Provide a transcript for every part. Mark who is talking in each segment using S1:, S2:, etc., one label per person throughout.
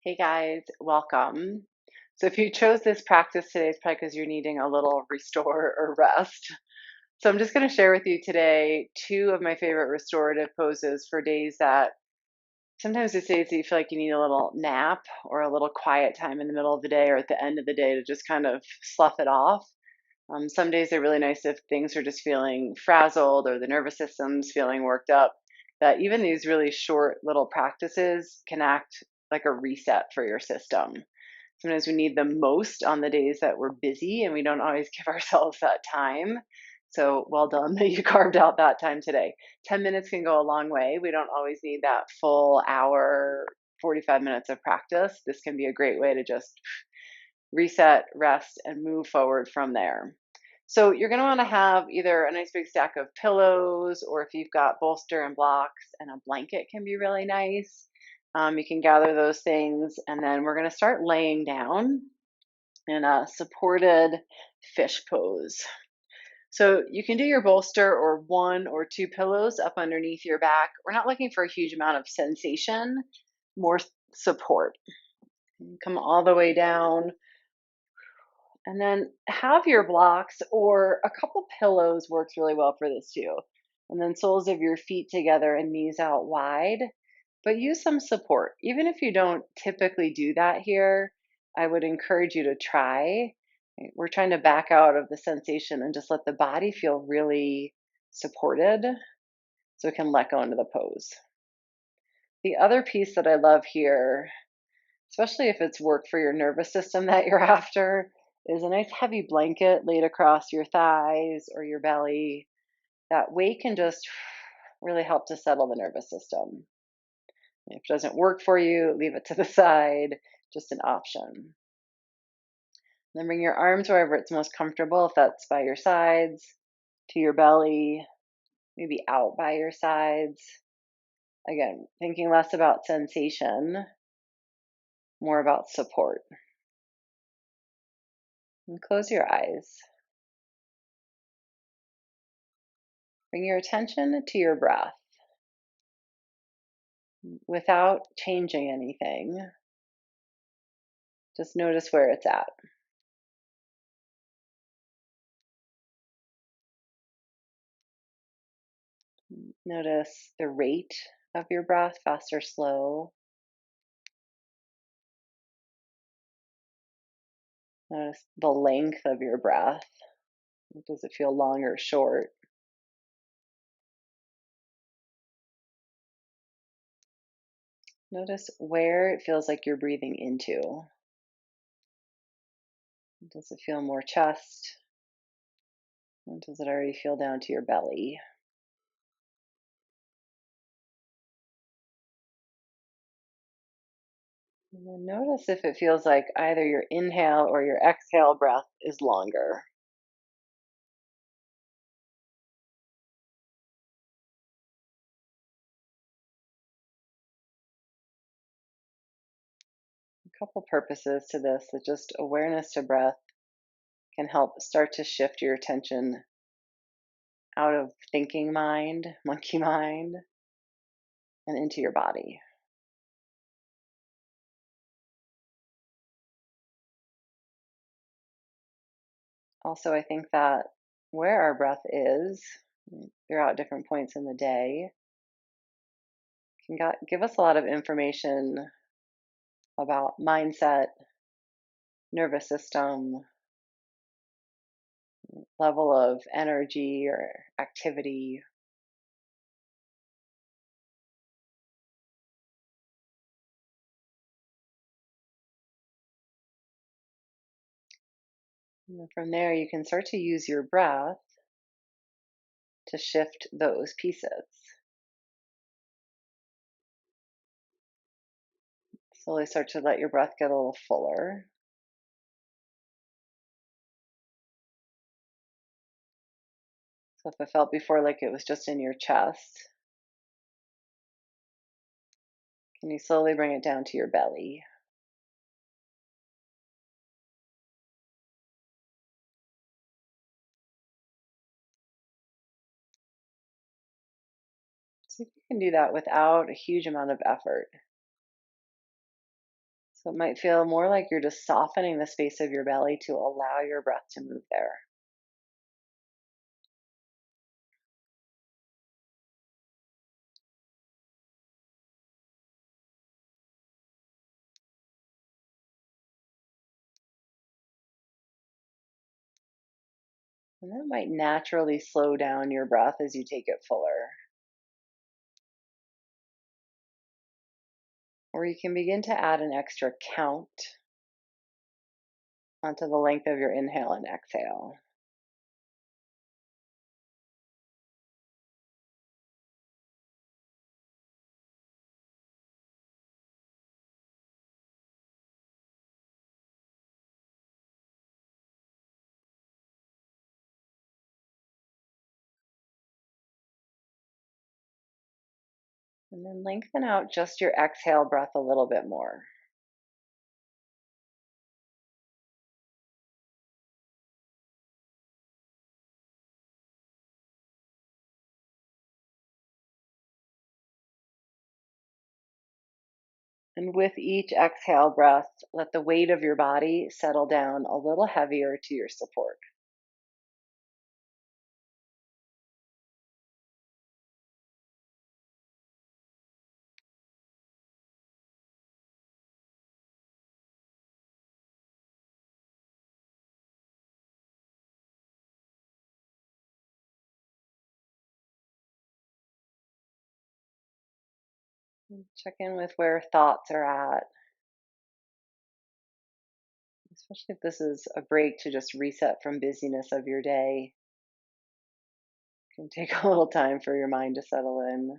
S1: Hey guys, welcome. So, if you chose this practice today, it's probably because you're needing a little restore or rest. So, I'm just going to share with you today two of my favorite restorative poses for days that sometimes it's days that you feel like you need a little nap or a little quiet time in the middle of the day or at the end of the day to just kind of slough it off. Some days they're really nice if things are just feeling frazzled or the nervous system's feeling worked up. That even these really short little practices can act like a reset for your system. Sometimes we need them most on the days that we're busy and we don't always give ourselves that time. So well done that you carved out that time today. 10 minutes can go a long way. We don't always need that full hour, 45 minutes of practice. This can be a great way to just reset, rest, and move forward from there. So you're going to want to have either a nice big stack of pillows, or if you've got bolster and blocks and a blanket can be really nice. You can gather those things, and then we're going to start laying down in a supported fish pose. So you can do your bolster or one or two pillows up underneath your back. We're not looking for a huge amount of sensation, more support. Come all the way down. And then have your blocks or a couple pillows works really well for this too. And then soles of your feet together and knees out wide, but use some support. Even if you don't typically do that here, I would encourage you to try. We're trying to back out of the sensation and just let the body feel really supported so it can let go into the pose. The other piece that I love here, especially if it's work for your nervous system that you're after, is a nice heavy blanket laid across your thighs or your belly. That weight can just really help to settle the nervous system. If it doesn't work for you, leave it to the side, just an option. Then bring your arms wherever it's most comfortable, if that's by your sides, to your belly, maybe out by your sides. Again, thinking less about sensation, more about support. And close your eyes. Bring your attention to your breath without changing anything. Just notice where it's at. Notice the rate of your breath, fast or slow. Notice the length of your breath. Does it feel long or short? Notice where it feels like you're breathing into. Does it feel more chest? Or does it already feel down to your belly? And then notice if it feels like either your inhale or your exhale breath is longer. A couple purposes to this that just awareness to breath can help start to shift your attention out of thinking mind, monkey mind, and into your body. Also, I think that where our breath is throughout different points in the day can give us a lot of information about mindset, nervous system, level of energy or activity. And then from there, you can start to use your breath to shift those pieces. Slowly start to let your breath get a little fuller. So if it felt before like it was just in your chest, can you slowly bring it down to your belly? See if you can do that without a huge amount of effort. So it might feel more like you're just softening the space of your belly to allow your breath to move there. And that might naturally slow down your breath as you take it fuller. Or you can begin to add an extra count onto the length of your inhale and exhale. And then lengthen out just your exhale breath a little bit more. And with each exhale breath, let the weight of your body settle down a little heavier to your support. And check in with where thoughts are at, especially if this is a break to just reset from busyness of your day. It can take a little time for your mind to settle in.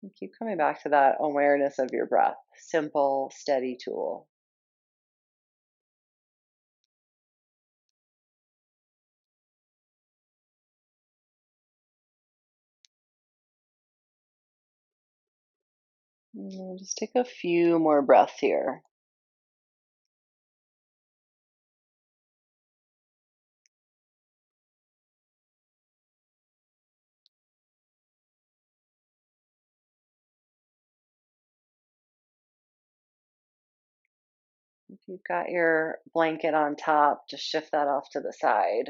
S1: And keep coming back to that awareness of your breath. Simple, steady tool. And just take a few more breaths here. If you've got your blanket on top, just shift that off to the side.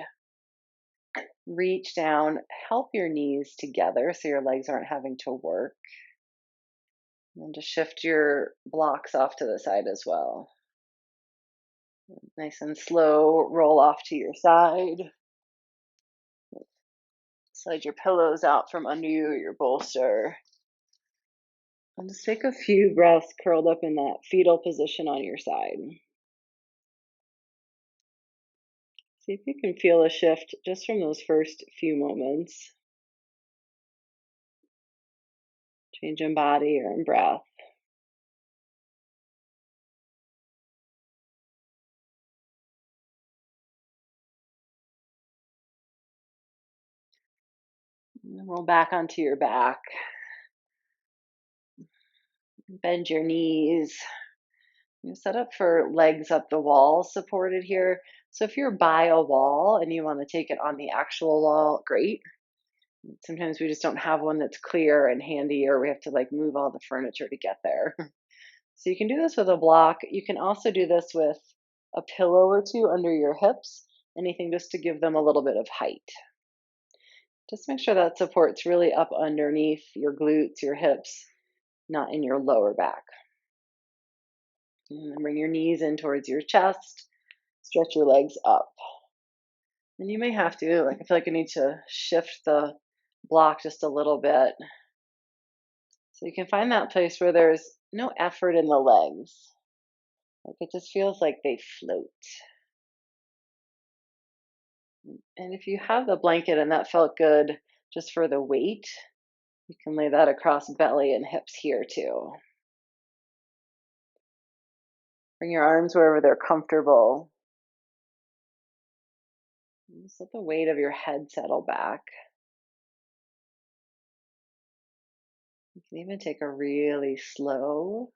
S1: Reach down, help your knees together so your legs aren't having to work. And just shift your blocks off to the side as well. Nice and slow, roll off to your side. Slide your pillows out from under you or your bolster. And just take a few breaths curled up in that fetal position on your side. See if you can feel a shift just from those first few moments. Change in body or in breath. And then roll back onto your back. Bend your knees. You set up for legs up the wall supported here. So if you're by a wall and you want to take it on the actual wall, great. Sometimes we just don't have one that's clear and handy, or we have to like move all the furniture to get there. So you can do this with a block. You can also do this with a pillow or two under your hips, anything just to give them a little bit of height. Just make sure that support's really up underneath your glutes, your hips, not in your lower back. And then bring your knees in towards your chest, stretch your legs up. And you may have to, like, I feel like I need to shift the block just a little bit. So you can find that place where there's no effort in the legs. Like it just feels like they float. And if you have the blanket and that felt good just for the weight, you can lay that across belly and hips here too. Bring your arms wherever they're comfortable. And just let the weight of your head settle back. You can even take a really slow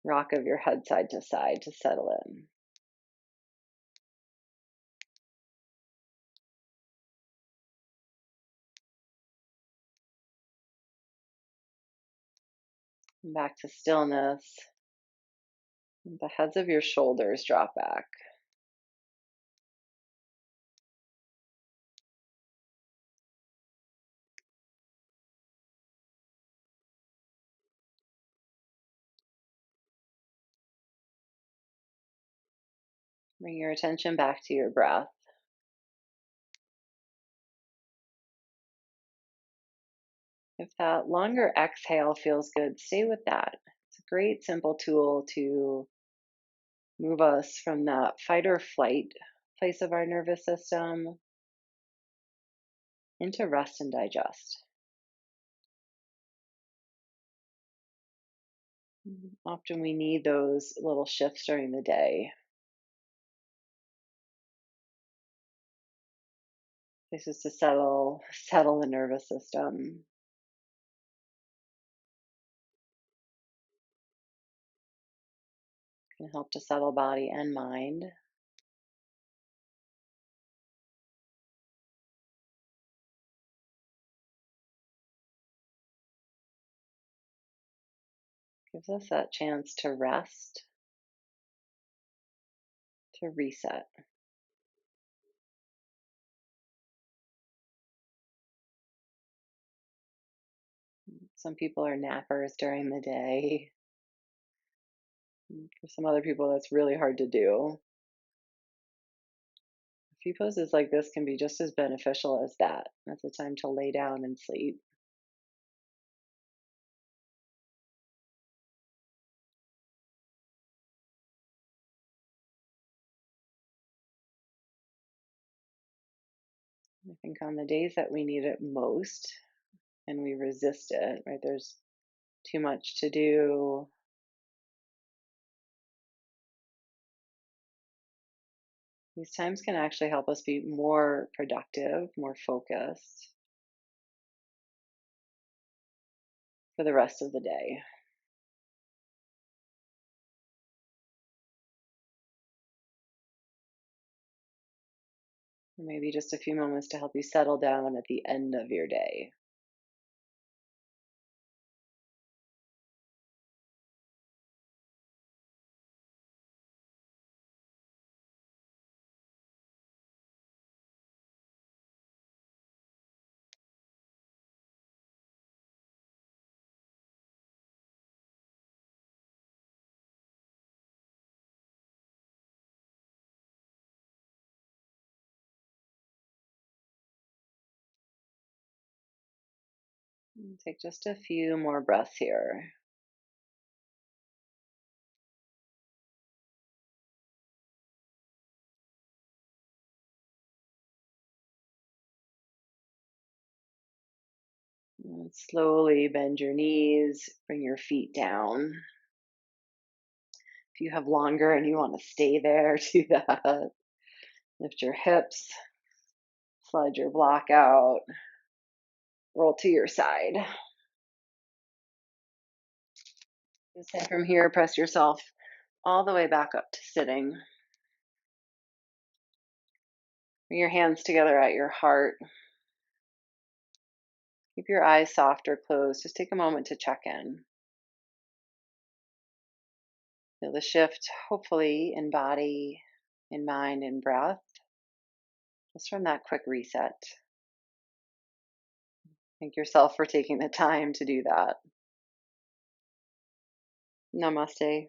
S1: rock of your head side to side to settle in. And back to stillness. The heads of your shoulders drop back. Bring your attention back to your breath. If that longer exhale feels good, stay with that. It's a great simple tool to move us from that fight or flight place of our nervous system into rest and digest. Often we need those little shifts during the day. This is to settle the nervous system. Can help to settle body and mind. Gives us that chance to rest, to reset. Some people are nappers during the day. For some other people, that's really hard to do. A few poses like this can be just as beneficial as that. That's a time to lay down and sleep. I think on the days that we need it most and we resist it, right? There's too much to do. These times can actually help us be more productive, more focused for the rest of the day. Maybe just a few moments to help you settle down at the end of your day. And take just a few more breaths here. And slowly bend your knees, bring your feet down. If you have longer and you want to stay there, do that. Lift your hips, slide your block out, roll to your side. And from here, press yourself all the way back up to sitting. Bring your hands together at your heart. Keep your eyes soft or closed. Just take a moment to check in. Feel the shift, hopefully, in body, in mind, and breath, just from that quick reset. Thank yourself for taking the time to do that. Namaste.